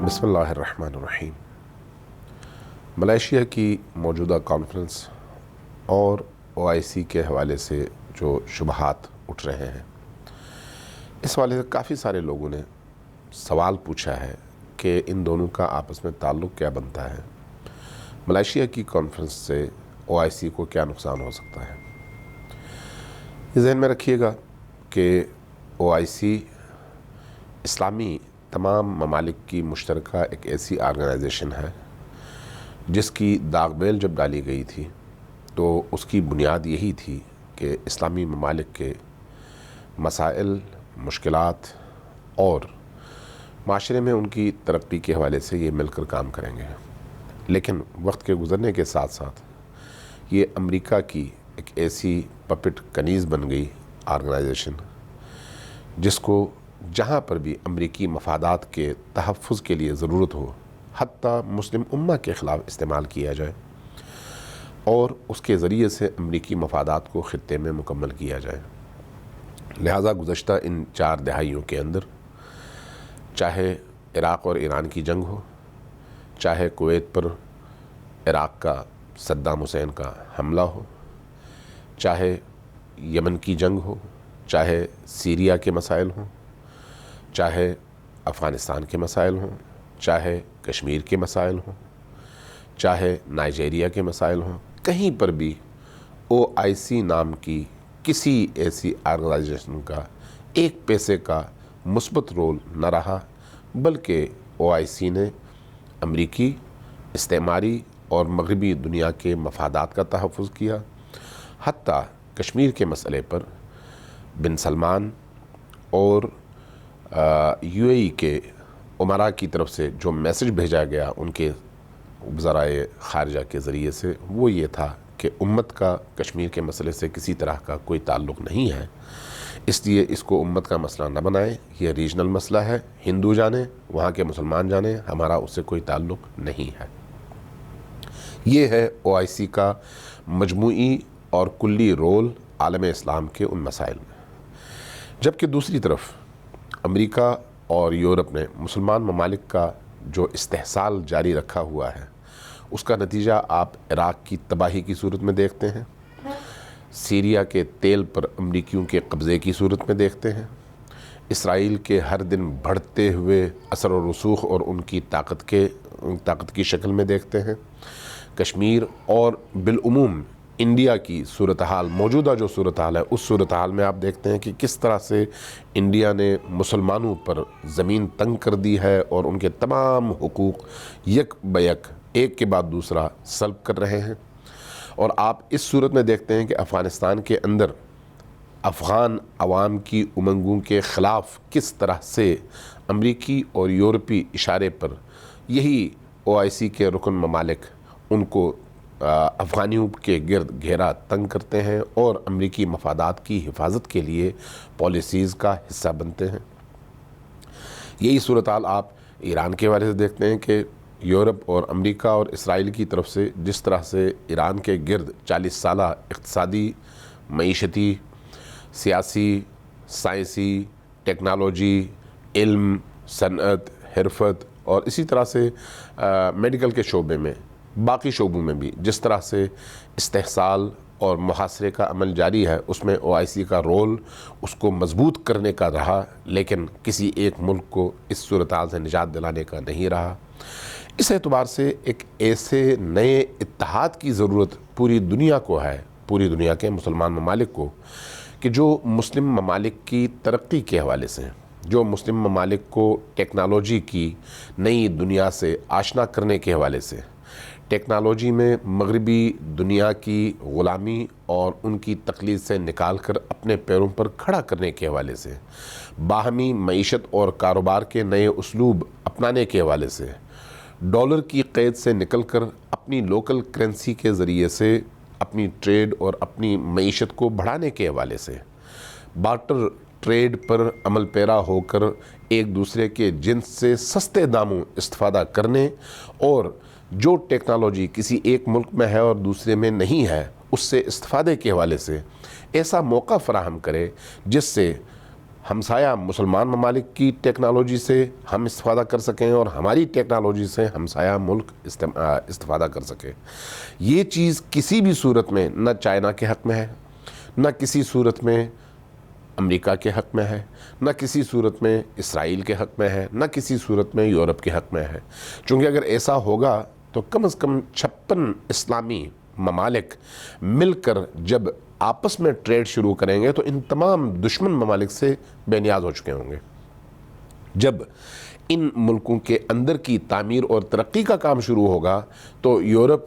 بسم اللہ الرحمن الرحیم۔ ملائیشیا کی موجودہ کانفرنس اور OIC کے حوالے سے جو شبہات اٹھ رہے ہیں، اس حوالے سے کافی سارے لوگوں نے سوال پوچھا ہے کہ ان دونوں کا آپس میں تعلق کیا بنتا ہے، ملائیشیا کی کانفرنس سے OIC کو کیا نقصان ہو سکتا ہے۔ یہ ذہن میں رکھیے گا کہ OIC اسلامی تمام ممالک کی مشترکہ ایک ایسی آرگنائزیشن ہے جس کی داغ بیل جب ڈالی گئی تھی تو اس کی بنیاد یہی تھی کہ اسلامی ممالک کے مسائل، مشکلات اور معاشرے میں ان کی ترقی کے حوالے سے یہ مل کر کام کریں گے۔ لیکن وقت کے گزرنے کے ساتھ ساتھ یہ امریکہ کی ایک ایسی پپٹ کنیز بن گئی آرگنائزیشن جس کو جہاں پر بھی امریکی مفادات کے تحفظ کے لیے ضرورت ہو، حتیٰ مسلم امہ کے خلاف استعمال کیا جائے اور اس کے ذریعے سے امریکی مفادات کو خطے میں مکمل کیا جائے۔ لہٰذا گزشتہ ان 4 دہائیوں کے اندر چاہے عراق اور ایران کی جنگ ہو، چاہے کویت پر عراق کا صدام حسین کا حملہ ہو، چاہے یمن کی جنگ ہو، چاہے سیریا کے مسائل ہوں، چاہے افغانستان کے مسائل ہوں، چاہے کشمیر کے مسائل ہوں، چاہے نائجیریا کے مسائل ہوں، کہیں پر بھی OIC نام کی کسی ایسی آرگنائزیشن کا ایک پیسے کا مثبت رول نہ رہا، بلکہ OIC نے امریکی، استعماری اور مغربی دنیا کے مفادات کا تحفظ کیا۔ حتیٰ کشمیر کے مسئلے پر بن سلمان اور UAE کے امراء کی طرف سے جو میسج بھیجا گیا ان کے وزرائے خارجہ کے ذریعے سے، وہ یہ تھا کہ امت کا کشمیر کے مسئلے سے کسی طرح کا کوئی تعلق نہیں ہے، اس لیے اس کو امت کا مسئلہ نہ بنائیں، یہ ریجنل مسئلہ ہے، ہندو جانیں، وہاں کے مسلمان جانیں، ہمارا اس سے کوئی تعلق نہیں ہے۔ یہ ہے OIC کا مجموعی اور کلی رول عالم اسلام کے ان مسائل میں۔ جبکہ دوسری طرف امریکہ اور یورپ نے مسلمان ممالک کا جو استحصال جاری رکھا ہوا ہے، اس کا نتیجہ آپ عراق کی تباہی کی صورت میں دیکھتے ہیں، سیریا کے تیل پر امریکیوں کے قبضے کی صورت میں دیکھتے ہیں، اسرائیل کے ہر دن بڑھتے ہوئے اثر و رسوخ اور ان کی طاقت کی شکل میں دیکھتے ہیں، کشمیر اور بالعموم انڈیا کی صورتحال، موجودہ جو صورتحال ہے، اس صورتحال میں آپ دیکھتے ہیں کہ کس طرح سے انڈیا نے مسلمانوں پر زمین تنگ کر دی ہے اور ان کے تمام حقوق یک بیک ایک کے بعد دوسرا سلب کر رہے ہیں۔ اور آپ اس صورت میں دیکھتے ہیں کہ افغانستان کے اندر افغان عوام کی امنگوں کے خلاف کس طرح سے امریکی اور یورپی اشارے پر یہی OIC کے رکن ممالک ان کو افغانیوں کے گرد گھیرا تنگ کرتے ہیں اور امریکی مفادات کی حفاظت کے لیے پالیسیز کا حصہ بنتے ہیں۔ یہی صورتحال آپ ایران کے حوالے سے دیکھتے ہیں کہ یورپ اور امریکہ اور اسرائیل کی طرف سے جس طرح سے ایران کے گرد 40 سالہ اقتصادی، معیشتی، سیاسی، سائنسی، ٹیکنالوجی، علم، صنعت، حرفت اور اسی طرح سے میڈیکل کے شعبے میں، باقی شعبوں میں بھی جس طرح سے استحصال اور محاصرے کا عمل جاری ہے، اس میں OIC کا رول اس کو مضبوط کرنے کا رہا، لیکن کسی ایک ملک کو اس صورتحال سے نجات دلانے کا نہیں رہا۔ اس اعتبار سے ایک ایسے نئے اتحاد کی ضرورت پوری دنیا کو ہے، پوری دنیا کے مسلمان ممالک کو، کہ جو مسلم ممالک کی ترقی کے حوالے سے، جو مسلم ممالک کو ٹیکنالوجی کی نئی دنیا سے آشنا کرنے کے حوالے سے، ٹیکنالوجی میں مغربی دنیا کی غلامی اور ان کی تقلید سے نکال کر اپنے پیروں پر کھڑا کرنے کے حوالے سے، باہمی معیشت اور کاروبار کے نئے اسلوب اپنانے کے حوالے سے، ڈالر کی قید سے نکل کر اپنی لوکل کرنسی کے ذریعے سے اپنی ٹریڈ اور اپنی معیشت کو بڑھانے کے حوالے سے، بارٹر ٹریڈ پر عمل پیرا ہو کر ایک دوسرے کے جنس سے سستے داموں استفادہ کرنے اور جو ٹیکنالوجی کسی ایک ملک میں ہے اور دوسرے میں نہیں ہے، اس سے استفادے کے حوالے سے ایسا موقع فراہم کرے جس سے ہمسایہ مسلمان ممالک کی ٹیکنالوجی سے ہم استفادہ کر سکیں اور ہماری ٹیکنالوجی سے ہمسایہ ملک استفادہ کر سکیں. یہ چیز کسی بھی صورت میں نہ چائنا کے حق میں ہے، نہ کسی صورت میں امریکہ کے حق میں ہے، نہ کسی صورت میں اسرائیل کے حق میں ہے، نہ کسی صورت میں یورپ کے حق میں ہے. چونکہ اگر ایسا ہوگا تو کم از کم 56 اسلامی ممالک مل کر جب آپس میں ٹریڈ شروع کریں گے تو ان تمام دشمن ممالک سے بے نیاز ہو چکے ہوں گے. جب ان ملکوں کے اندر کی تعمیر اور ترقی کا کام شروع ہوگا تو یورپ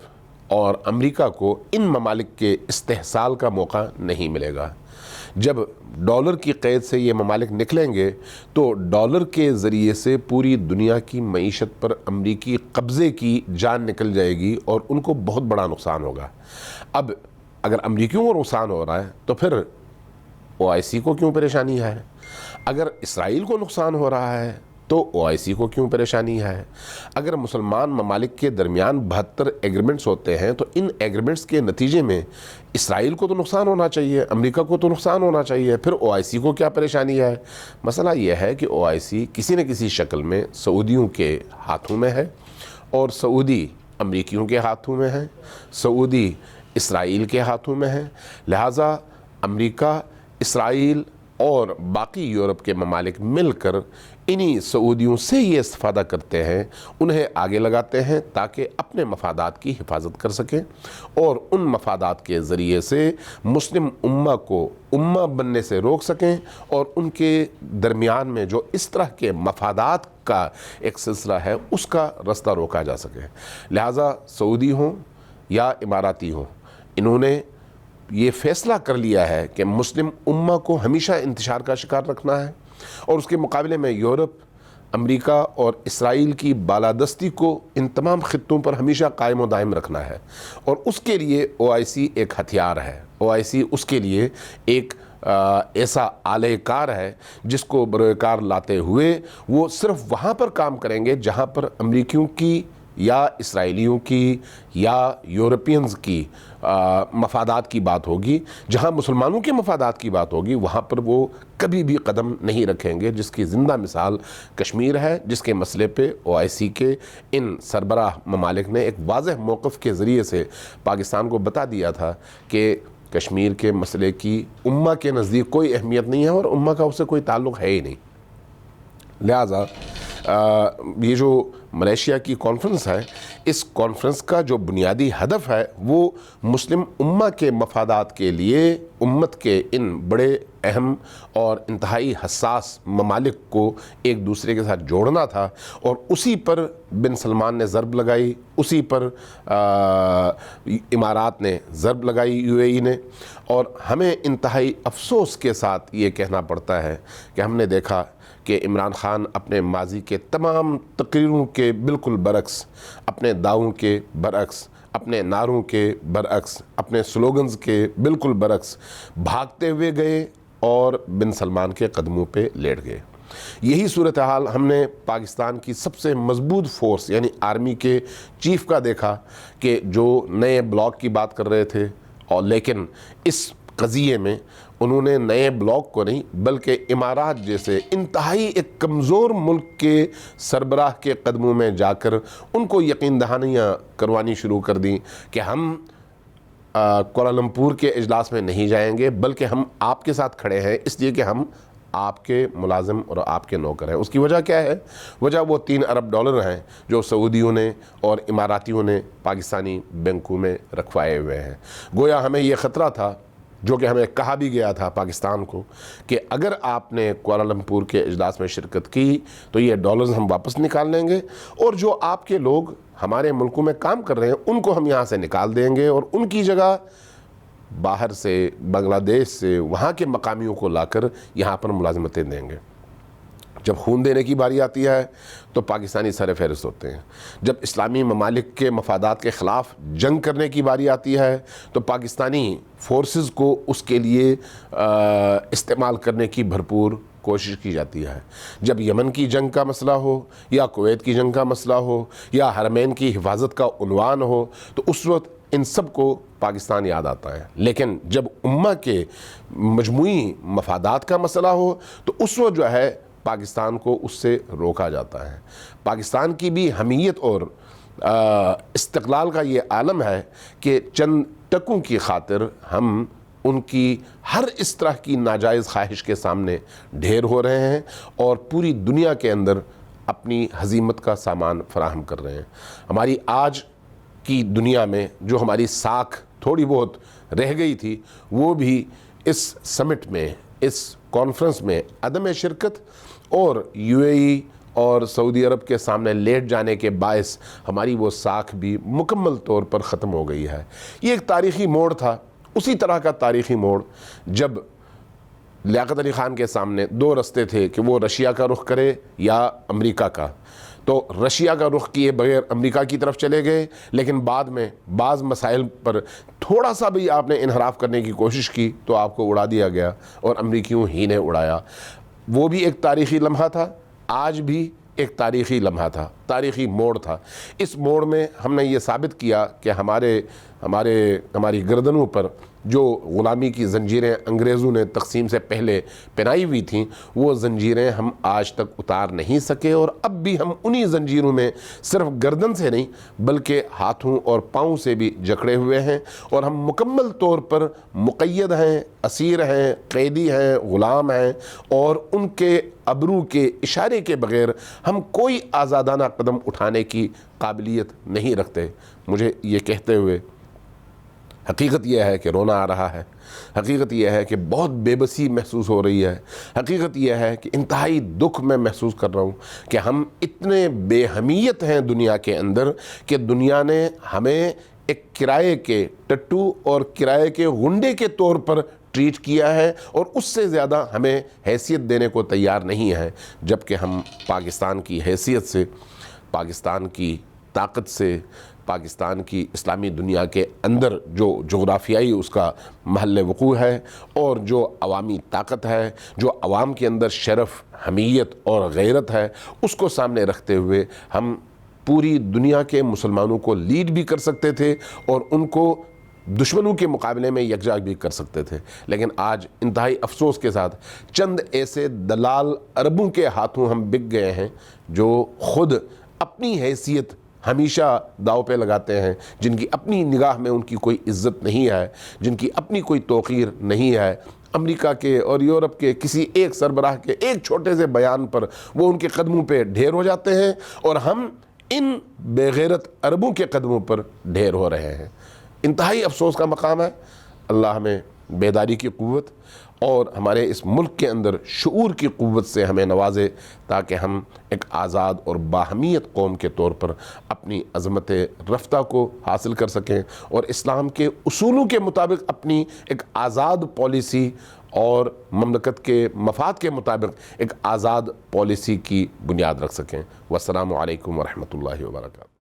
اور امریکہ کو ان ممالک کے استحصال کا موقع نہیں ملے گا. جب ڈالر کی قید سے یہ ممالک نکلیں گے تو ڈالر کے ذریعے سے پوری دنیا کی معیشت پر امریکی قبضے کی جان نکل جائے گی اور ان کو بہت بڑا نقصان ہوگا. اب اگر امریکیوں کو نقصان ہو رہا ہے تو پھر OIC کو کیوں پریشانی ہے؟ اگر اسرائیل کو نقصان ہو رہا ہے تو OIC کو کیوں پریشانی ہے؟ اگر مسلمان ممالک کے درمیان 72 ایگریمنٹس ہوتے ہیں تو ان ایگریمنٹس کے نتیجے میں اسرائیل کو تو نقصان ہونا چاہیے، امریکہ کو تو نقصان ہونا چاہیے، پھر OIC کو کیا پریشانی ہے؟ مسئلہ یہ ہے کہ OIC کسی نہ کسی شکل میں سعودیوں کے ہاتھوں میں ہے اور سعودی امریکیوں کے ہاتھوں میں ہے، سعودی اسرائیل کے ہاتھوں میں ہے. لہٰذا امریکہ، اسرائیل اور باقی یورپ کے ممالک مل کر انہی سعودیوں سے یہ استفادہ کرتے ہیں، انہیں آگے لگاتے ہیں تاکہ اپنے مفادات کی حفاظت کر سکیں اور ان مفادات کے ذریعے سے مسلم امہ کو امہ بننے سے روک سکیں اور ان کے درمیان میں جو اس طرح کے مفادات کا ایک سلسلہ ہے اس کا رستہ روکا جا سکے. لہٰذا سعودی ہوں یا اماراتی ہوں، انہوں نے یہ فیصلہ کر لیا ہے کہ مسلم امہ کو ہمیشہ انتشار کا شکار رکھنا ہے اور اس کے مقابلے میں یورپ، امریکہ اور اسرائیل کی بالادستی کو ان تمام خطوں پر ہمیشہ قائم و دائم رکھنا ہے. اور اس کے لیے OIC ایک ہتھیار ہے. OIC اس کے لیے ایک ایسا آلہ کار ہے جس کو بروئے کار لاتے ہوئے وہ صرف وہاں پر کام کریں گے جہاں پر امریکیوں کی یا اسرائیلیوں کی یا یورپینز کی مفادات کی بات ہوگی. جہاں مسلمانوں کے مفادات کی بات ہوگی وہاں پر وہ کبھی بھی قدم نہیں رکھیں گے، جس کی زندہ مثال کشمیر ہے، جس کے مسئلے پہ OIC کے ان سربراہ ممالک نے ایک واضح موقف کے ذریعے سے پاکستان کو بتا دیا تھا کہ کشمیر کے مسئلے کی امہ کے نزدیک کوئی اہمیت نہیں ہے اور امہ کا اس سے کوئی تعلق ہے ہی نہیں. لہٰذا یہ جو ملیشیا کی کانفرنس ہے، اس کانفرنس کا جو بنیادی ہدف ہے وہ مسلم امہ کے مفادات کے لیے امت کے ان بڑے اہم اور انتہائی حساس ممالک کو ایک دوسرے کے ساتھ جوڑنا تھا. اور اسی پر بن سلمان نے ضرب لگائی، اسی پر امارات نے ضرب لگائی، UAE نے. اور ہمیں انتہائی افسوس کے ساتھ یہ کہنا پڑتا ہے کہ ہم نے دیکھا کہ عمران خان اپنے ماضی کے تمام تقریروں کے بالکل برعکس، اپنے دعووں کے برعکس، اپنے نعروں کے برعکس، اپنے سلوگنز کے بالکل برعکس بھاگتے ہوئے گئے اور بن سلمان کے قدموں پہ لیٹ گئے. یہی صورتحال ہم نے پاکستان کی سب سے مضبوط فورس یعنی آرمی کے چیف کا دیکھا کہ جو نئے بلاک کی بات کر رہے تھے، اور لیکن اس قضیے میں انہوں نے نئے بلاک کو نہیں بلکہ امارات جیسے انتہائی ایک کمزور ملک کے سربراہ کے قدموں میں جا کر ان کو یقین دہانیاں کروانی شروع کر دیں کہ ہم کوالالمپور کے اجلاس میں نہیں جائیں گے بلکہ ہم آپ کے ساتھ کھڑے ہیں اس لیے کہ ہم آپ کے ملازم اور آپ کے نوکر ہیں. اس کی وجہ کیا ہے؟ وجہ وہ $3 ارب ہیں جو سعودیوں نے اور اماراتیوں نے پاکستانی بینکوں میں رکھوائے ہوئے ہیں. گویا ہمیں یہ خطرہ تھا، جو کہ ہمیں کہا بھی گیا تھا پاکستان کو، کہ اگر آپ نے کوالالمپور کے اجلاس میں شرکت کی تو یہ ڈالرز ہم واپس نکال لیں گے اور جو آپ کے لوگ ہمارے ملکوں میں کام کر رہے ہیں ان کو ہم یہاں سے نکال دیں گے اور ان کی جگہ باہر سے، بنگلہ دیش سے، وہاں کے مقامیوں کو لا کر یہاں پر ملازمتیں دیں گے. جب خون دینے کی باری آتی ہے تو پاکستانی سر فہرست ہوتے ہیں. جب اسلامی ممالک کے مفادات کے خلاف جنگ کرنے کی باری آتی ہے تو پاکستانی فورسز کو اس کے لیے استعمال کرنے کی بھرپور کوشش کی جاتی ہے. جب یمن کی جنگ کا مسئلہ ہو یا کویت کی جنگ کا مسئلہ ہو یا حرمین کی حفاظت کا عنوان ہو تو اس وقت ان سب کو پاکستان یاد آتا ہے، لیکن جب امہ کے مجموعی مفادات کا مسئلہ ہو تو اس وقت جو ہے پاکستان کو اس سے روکا جاتا ہے۔ پاکستان کی بھی حمیت اور استقلال کا یہ عالم ہے کہ چند ٹکوں کی خاطر ہم ان کی ہر اس طرح کی ناجائز خواہش کے سامنے ڈھیر ہو رہے ہیں اور پوری دنیا کے اندر اپنی ہزیمت کا سامان فراہم کر رہے ہیں۔ ہماری آج کی دنیا میں جو ہماری ساکھ تھوڑی بہت رہ گئی تھی، وہ بھی اس سمٹ میں، اس کانفرنس میں عدم شرکت اور UAE اور سعودی عرب کے سامنے لیٹ جانے کے باعث ہماری وہ ساکھ بھی مکمل طور پر ختم ہو گئی ہے۔ یہ ایک تاریخی موڑ تھا، اسی طرح کا تاریخی موڑ جب لیاقت علی خان کے سامنے دو رستے تھے کہ وہ رشیا کا رخ کرے یا امریکہ کا، تو رشیا کا رخ کیے بغیر امریکہ کی طرف چلے گئے، لیکن بعد میں بعض مسائل پر تھوڑا سا بھی آپ نے انحراف کرنے کی کوشش کی تو آپ کو اڑا دیا گیا اور امریکیوں ہی نے اڑایا۔ وہ بھی ایک تاریخی لمحہ تھا، آج بھی ایک تاریخی لمحہ تھا، تاریخی موڑ تھا۔ اس موڑ میں ہم نے یہ ثابت کیا کہ ہماری گردنوں پر جو غلامی کی زنجیریں انگریزوں نے تقسیم سے پہلے پہنائی ہوئی تھیں، وہ زنجیریں ہم آج تک اتار نہیں سکے، اور اب بھی ہم انہی زنجیروں میں صرف گردن سے نہیں بلکہ ہاتھوں اور پاؤں سے بھی جکڑے ہوئے ہیں، اور ہم مکمل طور پر مقید ہیں، اسیر ہیں، قیدی ہیں، غلام ہیں، اور ان کے ابرو کے اشارے کے بغیر ہم کوئی آزادانہ قدم اٹھانے کی قابلیت نہیں رکھتے۔ مجھے یہ کہتے ہوئے حقیقت یہ ہے کہ رونا آ رہا ہے، حقیقت یہ ہے کہ بہت بے بسی محسوس ہو رہی ہے، حقیقت یہ ہے کہ انتہائی دکھ میں محسوس کر رہا ہوں کہ ہم اتنے بے حمیت ہیں دنیا کے اندر کہ دنیا نے ہمیں ایک کرائے کے ٹٹو اور کرائے کے غنڈے کے طور پر ٹریٹ کیا ہے، اور اس سے زیادہ ہمیں حیثیت دینے کو تیار نہیں ہے، جبکہ ہم پاکستان کی حیثیت سے، پاکستان کی طاقت سے، پاکستان کی اسلامی دنیا کے اندر جو جغرافیائی اس کا محل وقوع ہے اور جو عوامی طاقت ہے، جو عوام کے اندر شرف، حمیت اور غیرت ہے، اس کو سامنے رکھتے ہوئے ہم پوری دنیا کے مسلمانوں کو لیڈ بھی کر سکتے تھے اور ان کو دشمنوں کے مقابلے میں یکجا بھی کر سکتے تھے۔ لیکن آج انتہائی افسوس کے ساتھ چند ایسے دلال عربوں کے ہاتھوں ہم بک گئے ہیں جو خود اپنی حیثیت ہمیشہ داؤ پہ لگاتے ہیں، جن کی اپنی نگاہ میں ان کی کوئی عزت نہیں ہے، جن کی اپنی کوئی توقیر نہیں ہے۔ امریکہ کے اور یورپ کے کسی ایک سربراہ کے ایک چھوٹے سے بیان پر وہ ان کے قدموں پہ ڈھیر ہو جاتے ہیں، اور ہم ان بے غیرت عربوں کے قدموں پر ڈھیر ہو رہے ہیں۔ انتہائی افسوس کا مقام ہے۔ اللہ ہمیں بیداری کی قوت اور ہمارے اس ملک کے اندر شعور کی قوت سے ہمیں نوازے، تاکہ ہم ایک آزاد اور باہمیت قوم کے طور پر اپنی عظمت رفتہ کو حاصل کر سکیں، اور اسلام کے اصولوں کے مطابق اپنی ایک آزاد پالیسی اور مملکت کے مفاد کے مطابق ایک آزاد پالیسی کی بنیاد رکھ سکیں۔ والسلام علیکم ورحمۃ اللہ وبرکاتہ۔